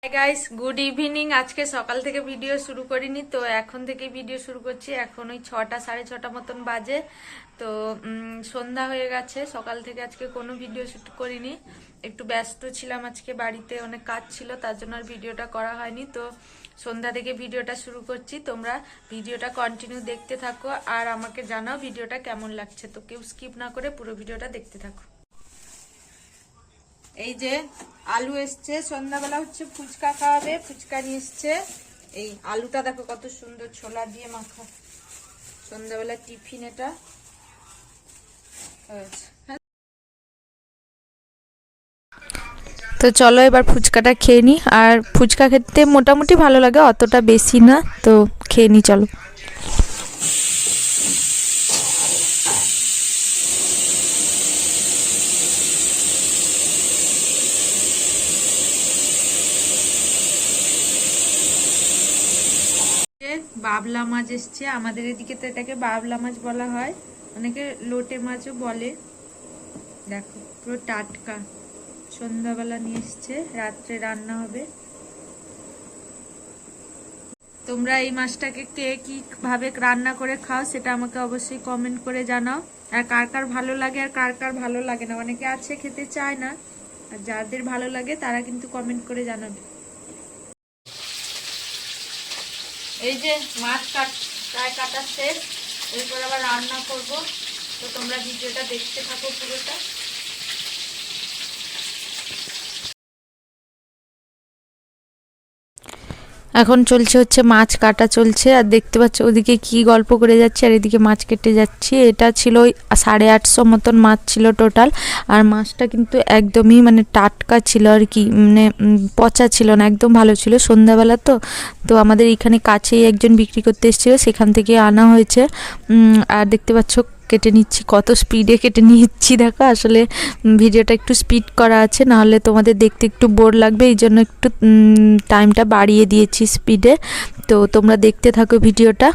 Hi guys, good evening. আজকে সকাল থেকে ভিডিও শুরু করিনি, তো এখন থেকে ভিডিও শুরু করছি। এখন ওই 6টা 6:30 মতন বাজে। তো সন্ধ্যা হয়ে গেছে। সকাল থেকে আজকে কোনো ভিডিও শুট করিনি, একটু ব্যস্ত ছিলাম। আজকে বাড়িতে অনেক কাজ ছিল, তার জন্য আর ভিডিওটা করা হয়নি। তো সন্ধ্যা থেকে ভিডিওটা শুরু করছি। তোমরা ভিডিওটা কন্টিনিউ দেখতে থাকো আর আমাকে জানাও ভিডিওটা কেমন লাগছে। তো কেউ স্কিপ না করে পুরো ভিডিওটা দেখতে থাকো। এই যে আলু এসছে, সন্ধ্যাবেলা হচ্ছে ফুচকা খাওয়াবে, ফুচকা নিয়ে এসছে। এই আলুটা দেখো কত সুন্দর, ছোলা দিয়ে মাখা। সন্ধ্যাবেলা টিফিন এটা। তো চলো এবার ফুচকাটা খেয়ে নি। আর ফুচকা খেতে মোটামুটি ভালো লাগে, অতটা বেশি না। তো খেয়ে নি চলো। বাবলা মাছ এসছে আমাদের এদিকে, তো এটাকে বাবলা মাছ বলা হয়, অনেকে লোটে মাছও বলে। দেখো পুরো টাটকা, সন্ধ্যাবেলা নিয়ে এসছে, রাত্রে রান্না হবে। তোমরা এই মাছটাকে কে কি ভাবে রান্না করে খাও সেটা আমাকে অবশ্যই কমেন্ট করে জানাও। আর কার কার ভালো লাগে আর কার কার ভালো লাগে না, অনেকে আছে খেতে চায় না। আর যাদের ভালো লাগে তারা কিন্তু কমেন্ট করে জানাবে। এই যে মাছ প্রায় কাটা শেষ, এরপর আবার রান্না করব। তো তোমরা ভিডিওটা দেখতে থাকো পুরোটা। এখন চলছে হচ্ছে মাছ কাটা চলছে, আর দেখতে পাচ্ছ ওদিকে কি গল্প করে যাচ্ছে আর এদিকে মাছ কেটে যাচ্ছি। এটা ছিল 850 মতন মাছ ছিল টোটাল। আর মাছটা কিন্তু একদমই মানে টাটকা ছিল আর কি, মানে পচা ছিল না, একদম ভালো ছিল। সন্ধ্যাবেলা তো তো আমাদের এখানে কাছেই একজন বিক্রি করতে এসেছিল, সেখান থেকে আনা হয়েছে। আর দেখতে পাচ্ছ কেটে নিচ্ছি, কত স্পিডে কেটে নিচ্ছি দেখো। আসলে ভিডিওটা একটু স্পিড করা আছে, নাহলে তোমাদের দেখতে একটু বোর লাগবে, এই জন্য একটু টাইমটা বাড়িয়ে দিয়েছি স্পিডে। তো তোমরা দেখতে থাকো ভিডিওটা।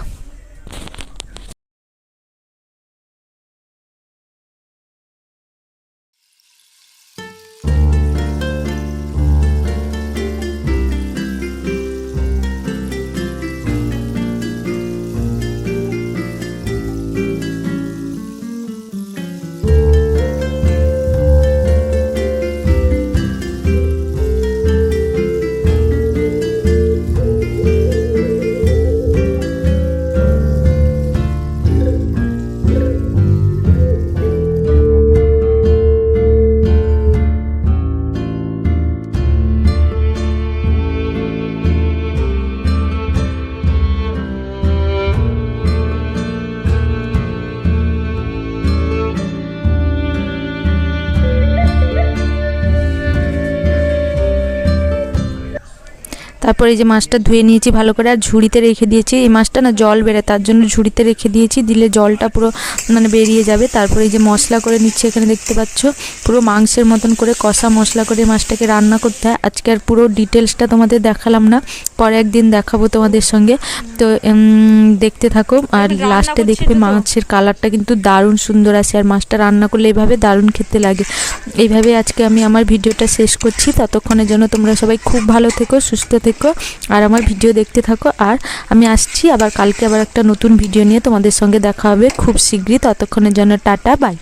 তারপরে এই যে মাছটা ধুয়ে নিয়েছি ভালো করে, আর ঝুড়িতে রেখে দিয়েছি। এই মাছটা না জল বেড়ে, তার জন্য ঝুড়িতে রেখে দিয়েছি, দিলে জলটা পুরো মানে বেরিয়ে যাবে। তারপরে এই যে মশলা করে নিচ্ছি, এখানে দেখতে পাচ্ছ পুরো মাংসের মতন করে কষা মশলা করে মাছটাকে রান্না করতে হয়। আজকে আর পুরো ডিটেলসটা তোমাদের দেখালাম না, পরে একদিন দেখাবো তোমাদের সঙ্গে। তো দেখতে থাকো, আর লাস্টে দেখবে মাছের কালারটা কিন্তু দারুণ সুন্দর আসে। আর মাছটা রান্না করলে এইভাবে দারুণ খেতে লাগে। এইভাবে আজকে আমি আমার ভিডিওটা শেষ করছি। ততক্ষণের জন্য তোমরা সবাই খুব ভালো থেকো, সুস্থ থেকো, আর আমার ভিডিও দেখতে থাকো। আর আমি আসছি আবার কালকে আবার একটা নতুন ভিডিও নিয়ে, তোমাদের সঙ্গে দেখা হবে খুব শীঘ্রই। ততক্ষণের জন্য টাটা, বাই।